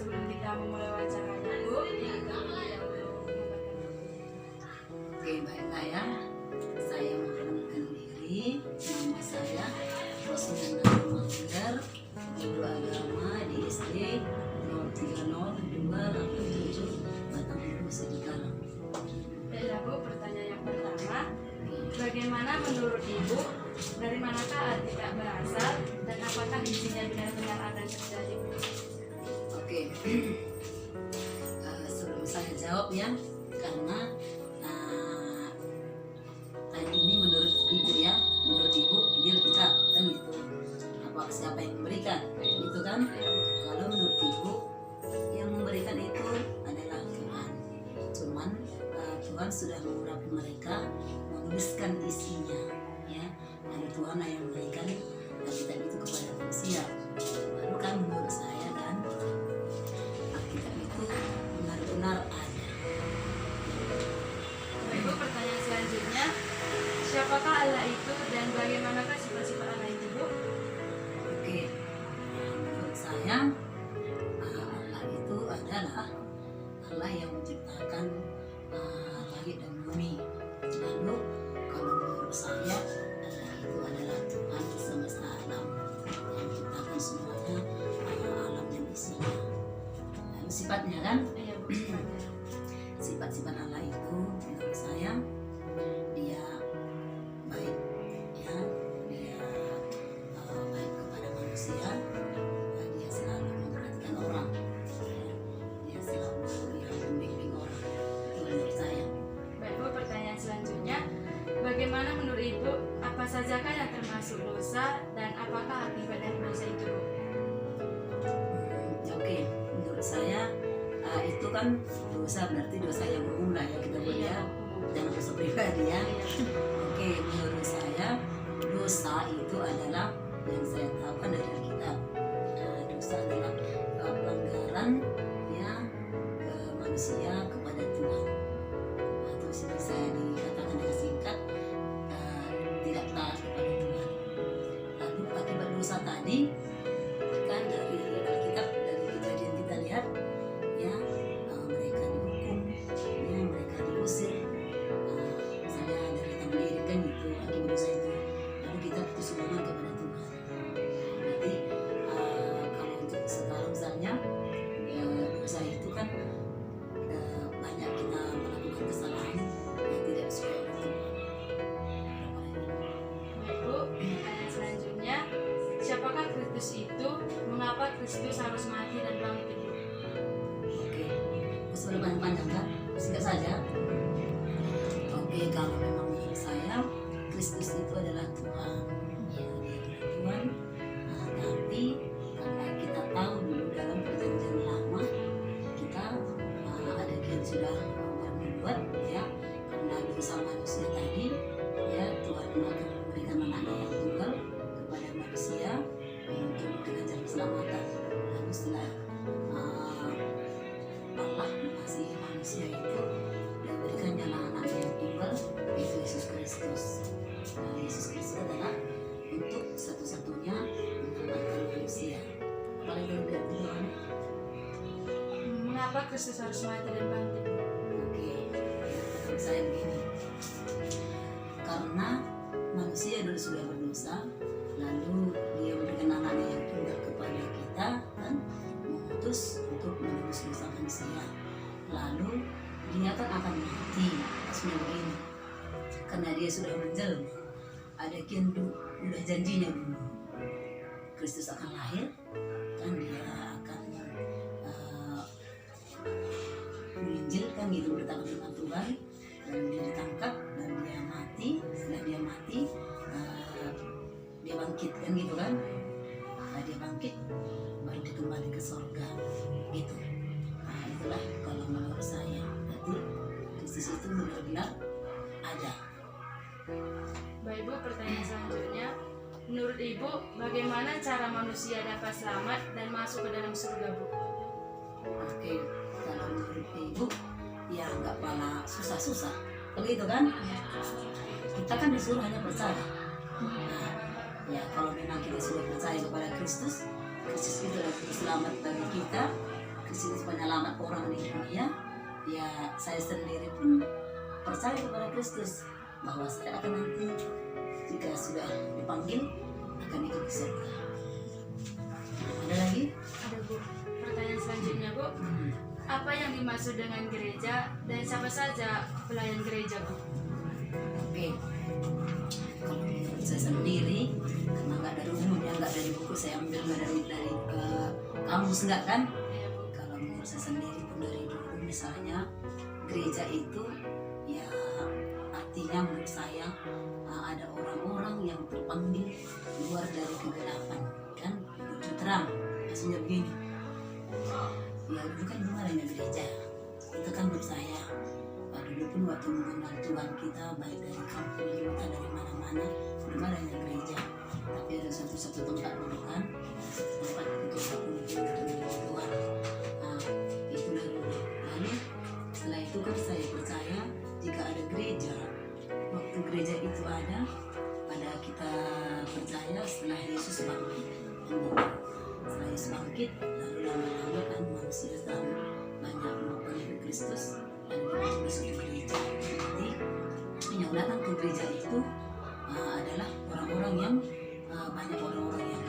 sebelum kita memulai wawancaranya, Bu, kita Oke, baiklah ya. Saya memperkenalkan diri. Nama saya Rosulina Manger, guru agama di SD 030287 Batanghulu Sekarang. Baiklah, Bu, pertanyaan yang pertama, bagaimana menurut Ibu, dari manakah Alkitab berasal dan apakah isinya benar-benar ada terjadi? Oke, sebelum saya jawab ya, karena tadi ini menurut Ibu ya, menurut Ibu dia Alkitab kan itu. Apa siapa yang memberikan? Itu kan? Kalau menurut Ibu yang memberikan itu adalah Tuhan. Cuman Tuhan sudah mengurapi mereka menuliskan isinya ya. Ada Tuhan yang memberikan Alkitab itu kepada manusia. Baru kan menurut saya kan Alkitab itu benar-benar ada. Ibu, pertanyaan selanjutnya, siapakah Allah itu dan bagaimanakah sifat-sifat Allah itu, Bu? Oke, menurut saya Allah itu adalah Allah yang menciptakan langit dan bumi. Lalu kalau menurut saya Allah itu adalah Tuhan semesta alam yang menciptakan semuanya, alam dan isinya. Lalu sifatnya kan, Iya, Bu, sifatnya. sifat-sifat Allah itu menurut saya dia baik ya, dia baik kepada manusia, dia selalu memperhatikan orang ya, dia selalu yang membimbing orang. Itu menurut saya. Baik, Bu, pertanyaan selanjutnya, bagaimana menurut Ibu, apa sajakah yang termasuk dosa dan apakah akibat dari dosa itu, Bu? Oke, menurut saya itu kan dosa berarti dosa yang umum lah ya kita buat ya, jangan dosa pribadi ya. Oke, menurut saya dosa itu adalah yang saya tahu kan dari Alkitab. Dosa adalah pelanggaran ya manusia kepada Tuhan. Atau bisa dikatakan dengan singkat tidak taat kepada Tuhan. Lalu akibat dosa tadi kan dari Alkitab, dari kejadian kita lihat ya, mereka dihukum ya, mereka diusir, misalnya dari taman Eden kan itu akibat dosa itu. Lalu kita putus hubungan kepada Tuhan. Berarti kalau untuk sekarang misalnya dosa itu kan banyak kita melakukan kesalahan yang tidak sesuai dengan Tuhan. Baik, Bu, pertanyaan selanjutnya, siapakah Kristus itu? Mengapa Kristus harus mati dan bangkit, Ibu? Oke, sudah panjang kan? Singkat saja. Oke, kalau memang menurut saya Kristus itu adalah Tuhan, ya, dia adalah Tuhan. Tapi karena kita tahu dulu dalam perjanjian lama kita ada yang sudah membuat ya, karena dosa manusia tadi ya, Tuhan akan memberikan anaknya yang tunggal kepada manusia untuk memberikan jalan keselamatan. Lalu setelah Allah mengasihi manusia itu dan berikan jalan anaknya yang tunggal, yaitu Yesus Kristus. Yesus Kristus adalah untuk satu-satunya menyelamatkan manusia. Apalagi dari Tuhan. Mengapa Kristus harus mati dan bangkit? Oke, menurut saya begini, karena manusia dulu sudah berdosa, lalu dia memberikan anaknya yang tunggal kepada kita kan, memutus untuk menebus dosa manusia. Lalu dia kan akan mati, maksudnya begini, karena dia sudah menjelma, ada kian udah janjinya dulu Kristus akan lahir kan, dia akan menginjil kan gitu, bertanggung dengan Tuhan, dan dia ditangkap dan dia mati. Setelah dia mati dia bangkit kan gitu kan. Dia bangkit baru dia kembali ke surga gitu. Itulah kalau menurut saya, berarti Kristus itu benar-benar ada. Baik, Bu, pertanyaan selanjutnya, menurut Ibu, bagaimana cara manusia dapat selamat dan masuk ke dalam surga, Bu? Oke, kalau menurut Ibu ya nggak pala susah-susah begitu kan. Kita kan disuruh hanya percaya. Ya kalau memang kita sudah percaya kepada Kristus, Kristus itu adalah juru selamat bagi kita, Kristus penyelamat orang di dunia, ya saya sendiri pun percaya kepada Kristus bahwa saya akan nanti jika sudah dipanggil akan ikut ke surga. Ada lagi? Ada Bu. Pertanyaan selanjutnya Bu, apa yang dimaksud dengan gereja dan siapa saja pelayan gereja Bu? Oke, kalau menurut saya sendiri, karena nggak dari umumnya, nggak dari buku, saya ambil nggak dari kamus nggak kan? Iya Bu. Kalau menurut saya sendiri pun dari dulu misalnya gereja itu ya artinya menurut saya ada orang-orang yang terpanggil keluar dari kegelapan kan, menuju terang. Maksudnya begini, ya dulu kan belum adanya gereja, itu kan menurut saya dulu pun waktu mengenal Tuhan kita baik dari kampung juga dari mana-mana belum adanya gereja, tapi ada satu tempat dulu kan, tempat untuk satu Tuhan. Nah, itulah dulu. Lalu setelah itu kan saya percaya jika ada gereja, waktu gereja itu ada pada kita percaya setelah Yesus bangkit. Setelah Yesus bangkit, lalu lama-lama kan manusia sedang banyak mengakui Kristus dan masuk ke gereja. Jadi yang datang ke gereja itu adalah orang-orang yang banyak orang-orang yang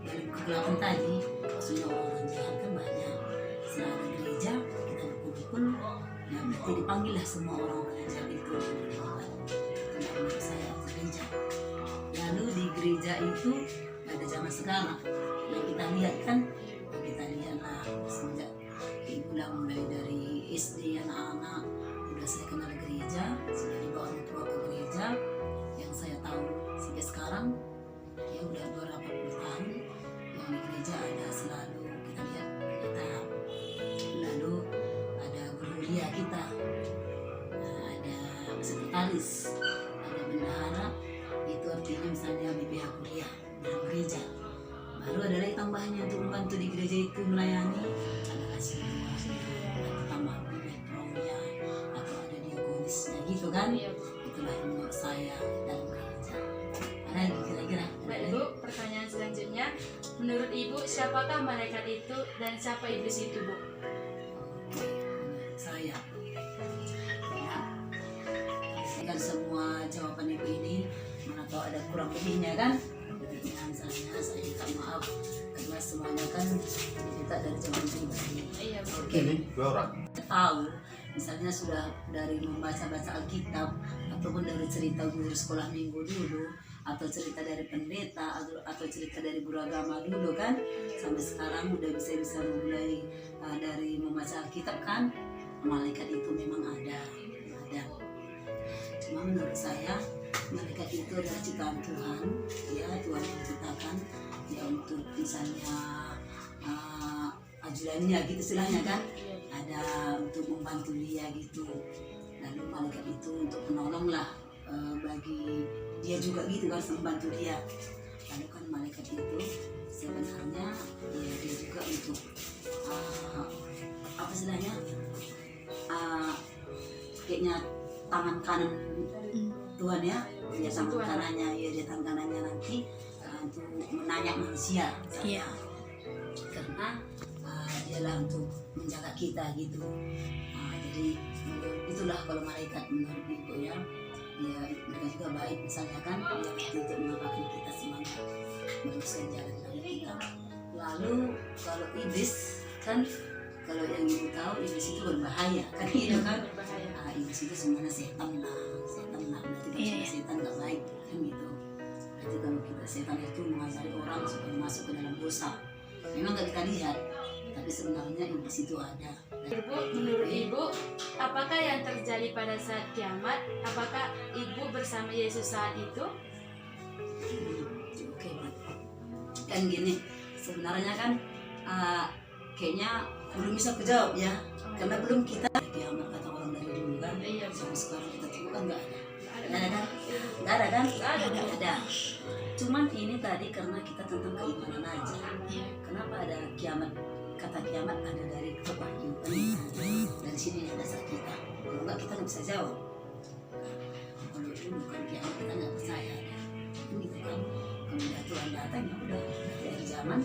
dari kegelapan tadi, maksudnya orang-orang jahat kan banyak. Setelah ada gereja kita berkumpul, ya berarti dipanggillah semua orang-orang yang jahat itu dipanggil. Itu menurut saya gereja. Lalu di gereja itu pada zaman sekarang yang kita lihat kan, kita lihatlah semenjak diulang mulai dari SD anak-anak udah saya kenal gereja, sudah dibawa orang tua ke gereja, yang saya tahu sampai sekarang ya udah beberapa puluh tahun yang di gereja ada selalu kita lihat kita, lalu ada guru kuliah kita, ada sekretaris, ada bendahara, itu artinya misalnya BPH kuliah dalam gereja. Baru ada lagi tambahannya untuk membantu di gereja itu melayani, ada kasih tambah metronya atau ada diakonisnya gitu kan. Itulah yang menurut saya dalam gereja. Ada lagi kira-kira? Baik Bu, pertanyaan selanjutnya, menurut Ibu siapakah malaikat itu dan siapa iblis itu Bu? Oke, menurut saya ya, kan semua jawaban ibu ini mana tahu ada kurang lebihnya kan. Misalnya saya minta maaf karena semuanya kan kita dari zaman pribadi. Iya Bu. Oke, Dua orang. tahu misalnya sudah dari membaca-baca Alkitab ataupun dari cerita guru sekolah minggu dulu atau cerita dari pendeta atau cerita dari guru agama dulu kan, sampai sekarang udah bisa mulai dari membaca Alkitab kan, malaikat itu memang ada. Cuma menurut saya malaikat itu adalah ciptaan Tuhan, ya Tuhan yang menciptakan ya untuk misalnya ajudannya gitu istilahnya kan, ada untuk membantu dia gitu. Lalu malaikat itu untuk penolong lah bagi dia juga gitu kan, membantu dia. Lalu kan malaikat itu sebenarnya ya dia juga untuk apa istilahnya kayaknya tangan kanan Tuhan ya, dia tangan kanannya, ya dia tangan kanannya nanti untuk menanya manusia. Iya. Karena dialah untuk menjaga kita gitu. Jadi itulah kalau malaikat menurut ibu ya, dia mereka juga baik misalnya kan, dia untuk mengapakan kita semangat meluruskan jalan kita. Lalu kalau iblis kan, kalau yang ibu tahu iblis itu berbahaya kan, gitu kan. Iblis itu sebenarnya setan lah berarti kalau setan nggak baik kan gitu. Berarti kalau kita setan itu mengajari orang supaya masuk ke dalam dosa, memang nggak kita lihat, tapi sebenarnya iblis itu ada. Ibu, menurut Ibu, apakah yang terjadi pada saat kiamat? Apakah Ibu bersama Yesus saat itu? Oke, kan gini, sebenarnya kan kayaknya belum bisa kejawab ya, karena belum kita kiamat kata orang dari dulu kan. Iya. Sampai sekarang kita tunggu kan nggak ada. Nggak ada kan? Ada. Cuman ini tadi karena kita tentang keimanan aja. Kenapa ada kiamat? Kata kiamat ada dari Wahyu kan? Dari sini dasar kita. Kalau nggak kita nggak bisa jawab. Kalau itu bukan kiamat kita nggak percaya. Itu gitu kan? Kalau udah Tuhan datang ya udah dari zaman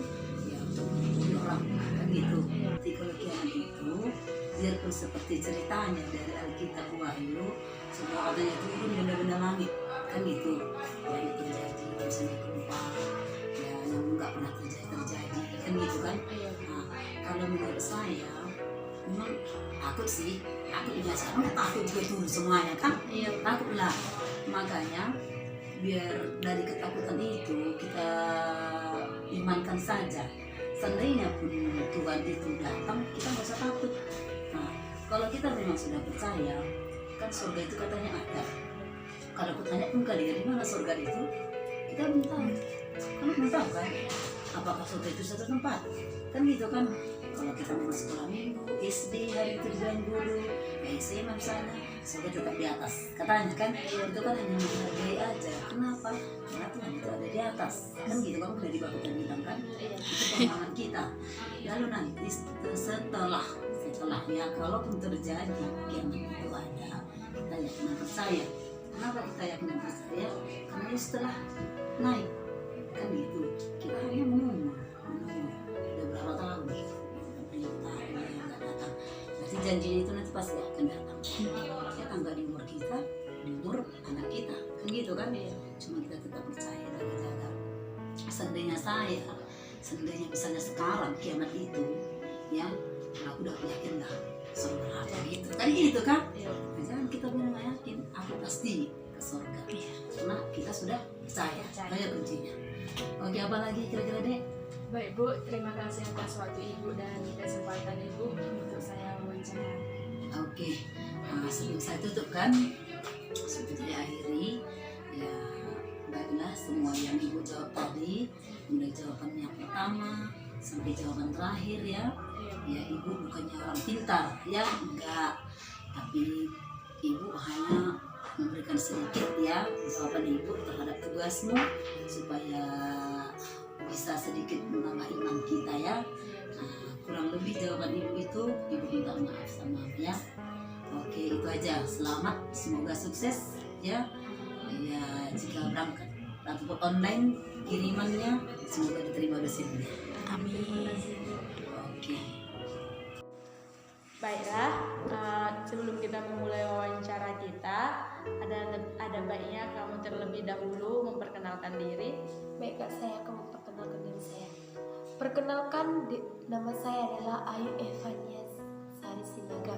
ya untuk menghibur orang kan gitu. Jadi kalau kiamat seperti ceritanya dari Alkitab Wahyu, semua katanya turun benda-benda langit, kan gitu. Yang terjadi misalnya gempa, ya yang nggak pernah terjadi, kan gitu kan. Nah, kalau menurut saya, memang takut sih, takut biasa, takut juga turun semuanya kan, takut lah. Makanya biar dari ketakutan itu kita imankan saja. Seandainya pun Tuhan itu datang, kita nggak usah takut. Nah, kalau kita memang sudah percaya, kan surga itu katanya ada. Kalau aku tanya pun kali dari mana surga itu, kita belum tahu. Kamu belum tahu kan? Apakah surga itu satu tempat? Kan gitu kan? Kalau kita mau sekolah minggu, SD, hari itu jalan guru, SMA misalnya, surga tetap di atas. Katanya kan, itu kan hanya menghargai aja. Kenapa? Karena Tuhan itu ada di atas. Kan gitu kan, udah dibakukan bilang kan? Itu pemahaman kita. Lalu nanti setelahnya, kalaupun terjadi kiamat itu ada, kita yakin dan percaya. Kenapa kita yakin dan percaya? Karena setelah naik, kan gitu. Kita hanya menunggu. Udah berapa tahun? Berarti janjinya itu nanti pasti akan datang. Ya kan, nggak di umur kita, di umur anak kita, kan gitu kan? Cuma kita tetap percaya dan jaga. Seandainya misalnya sekarang kiamat itu, ya, aku udah yakin lah surga apa gitu, kan gitu kan? Jangan kita bilang nggak yakin, aku pasti ke surga, karena kita sudah percaya. Banyak kuncinya. Oke, apa lagi kira-kira dek? Baik Bu, terima kasih atas waktu Ibu dan kesempatan Ibu untuk saya wawancara. Oke, sebelum saya tutup kan, sebelum saya akhiri, ya baiklah semua yang Ibu jawab tadi, mulai jawaban yang pertama sampai jawaban terakhir ya. Ya Ibu bukannya orang pintar, ya enggak, tapi Ibu hanya memberikan sedikit ya jawaban Ibu terhadap tugasmu supaya bisa sedikit menambah iman kita ya. Kurang lebih jawaban Ibu itu Ibu minta maaf sama ya. Oke, itu aja. Selamat, semoga sukses ya. Ya, jika berangkat ataupun online kirimannya semoga diterima dosennya. Amin. Oke. Baiklah, sebelum kita memulai wawancara kita, ada baiknya kamu terlebih dahulu memperkenalkan diri. Baik Kak, saya akan memperkenalkan diri saya. Perkenalkan, nama saya adalah Ayu Evania Sari Sinaga,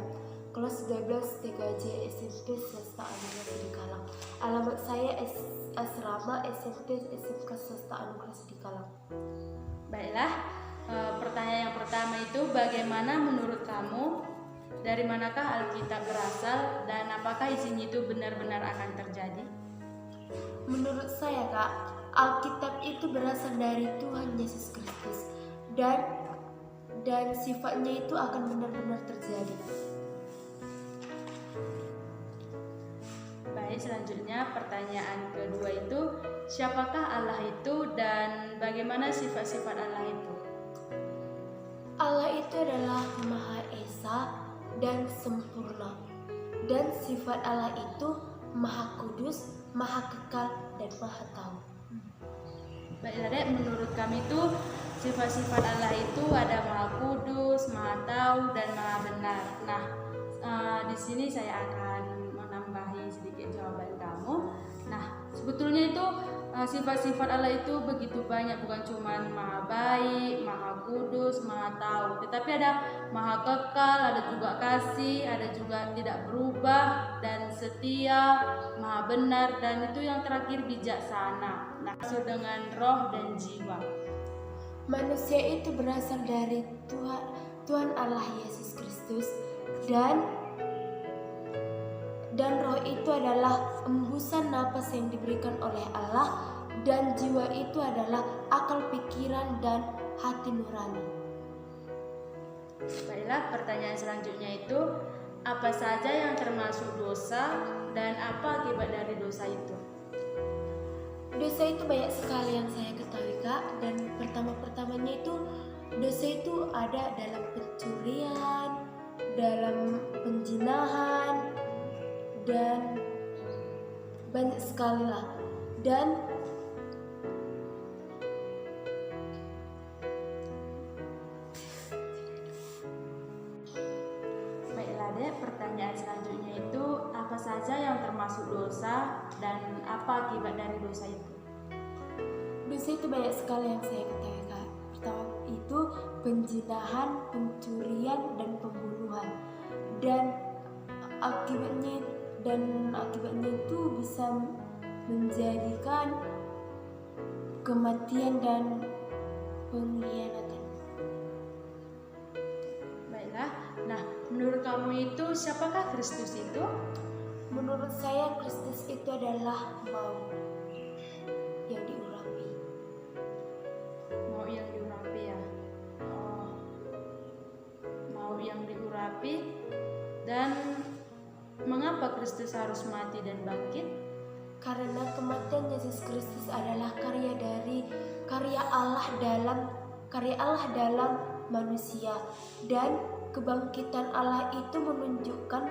kelas 12 TKJ SMP Swasta Anugerah di Kalang. Alamat saya Asrama SMP SMK Swasta Anugerah di Kalang. Baiklah, pertanyaan yang pertama itu bagaimana menurut kamu, dari manakah Alkitab berasal dan apakah isinya itu benar-benar akan terjadi? Menurut saya Kak, Alkitab itu berasal dari Tuhan Yesus Kristus dan sifatnya itu akan benar-benar terjadi. Baik, selanjutnya pertanyaan kedua itu siapakah Allah itu dan bagaimana sifat-sifat Allah itu? Allah itu adalah Maha Esa dan sempurna, dan sifat Allah itu Maha Kudus, Maha Kekal, dan Maha Tahu. Baiklah Dek, menurut kami itu sifat-sifat Allah itu ada Maha Kudus, Maha Tahu, dan Maha Benar. Nah, di sini saya akan menambahi sedikit jawaban kamu. Nah, sebetulnya itu sifat-sifat Allah itu begitu banyak, bukan cuma Maha Baik, Maha Kudus, Maha Tahu, tetapi ada Maha Kekal, ada juga kasih, ada juga tidak berubah dan setia, Maha Benar, dan itu yang terakhir bijaksana. Nah, maksud dengan roh dan jiwa. Manusia itu berasal dari Tuhan Allah Yesus Kristus dan roh itu adalah embusan napas yang diberikan oleh Allah, dan jiwa itu adalah akal pikiran dan hati nurani. Baiklah, pertanyaan selanjutnya itu apa saja yang termasuk dosa dan apa akibat dari dosa itu? Dosa itu banyak sekali yang saya ketahui Kak, dan pertamanya itu dosa itu ada dalam pencurian, dalam penjinahan, dan banyak sekali lah. Dan Baiklah saja yang termasuk dosa dan apa akibat dari dosa itu? Dosa itu banyak sekali yang saya ketahui, Kak. Pertama itu penjinahan, pencurian, dan pembunuhan. Dan akibatnya itu bisa menjadikan kematian dan pengkhianatan. Baiklah, nah menurut kamu itu siapakah Kristus itu? Menurut saya Kristus itu adalah maut yang diurapi. Mau yang diurapi ya? Oh, mau yang diurapi. Dan mengapa Kristus harus mati dan bangkit? Karena kematian Yesus Kristus adalah karya Allah dalam manusia, dan kebangkitan Allah itu menunjukkan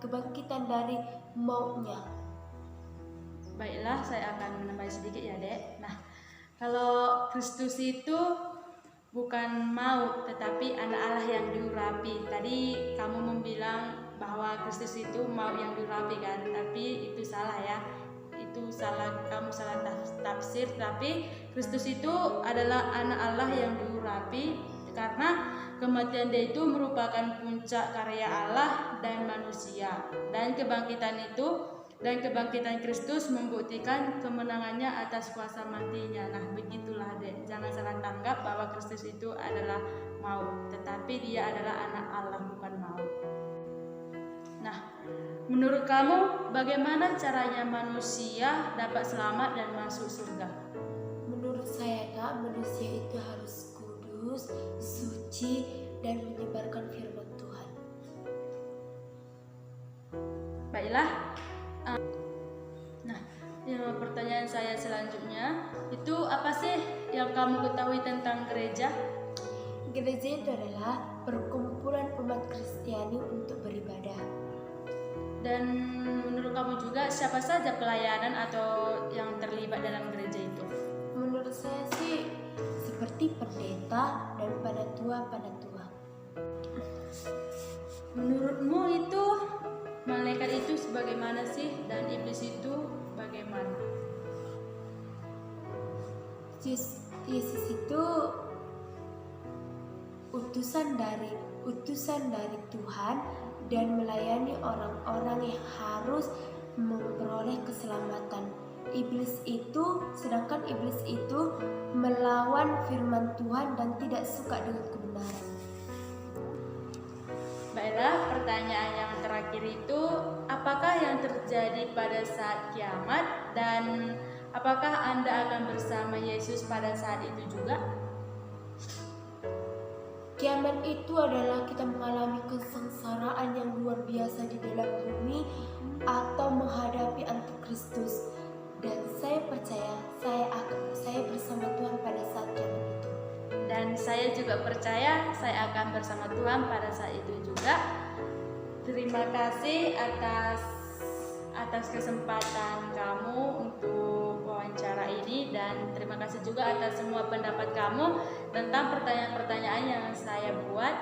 kebangkitan dari mautnya. Baiklah, saya akan menambah sedikit ya, Dek. Nah, kalau Kristus itu bukan maut, tetapi anak Allah yang diurapi. Tadi kamu membilang bahwa Kristus itu maut yang diurapi kan, tapi itu salah ya. Itu salah, kamu salah tafsir. Tapi Kristus itu adalah anak Allah yang diurapi karena kematian Dia itu merupakan puncak karya Allah dan manusia. Dan kebangkitan Kristus membuktikan kemenangannya atas kuasa matinya. Nah, begitulah Dek. Jangan salah tanggap bahwa Kristus itu adalah maut, tetapi Dia adalah anak Allah, bukan maut. Nah, menurut kamu bagaimana caranya manusia dapat selamat dan masuk surga? Menurut saya, Kak, manusia itu harus kudus, suci, dan menyebarkan firman Tuhan. Baiklah. Nah, pertanyaan saya selanjutnya itu apa sih yang kamu ketahui tentang gereja? Gereja itu adalah perkumpulan umat Kristiani untuk beribadah. Dan menurut kamu juga siapa saja pelayanan atau yang terlibat dalam gereja itu? Menurut saya sih seperti pendeta dan panatua. Menurutmu itu malaikat itu sebagaimana sih dan iblis itu bagaimana? Yesus itu utusan dari Tuhan dan melayani orang-orang yang harus memperoleh keselamatan. Sedangkan iblis itu melawan firman Tuhan dan tidak suka dengan kebenaran. Baiklah, pertanyaan yang terakhir itu apakah yang terjadi pada saat kiamat dan apakah Anda akan bersama Yesus pada saat itu juga? Kiamat itu adalah kita mengalami kesengsaraan yang luar biasa di dalam bumi atau menghadapi antikristus. Dan saya percaya saya bersama Tuhan pada saat kiamat itu. Dan saya juga percaya saya akan bersama Tuhan pada saat itu juga. Terima kasih atas kesempatan kamu untuk wawancara ini, dan terima kasih juga atas semua pendapat kamu tentang pertanyaan-pertanyaan yang saya buat.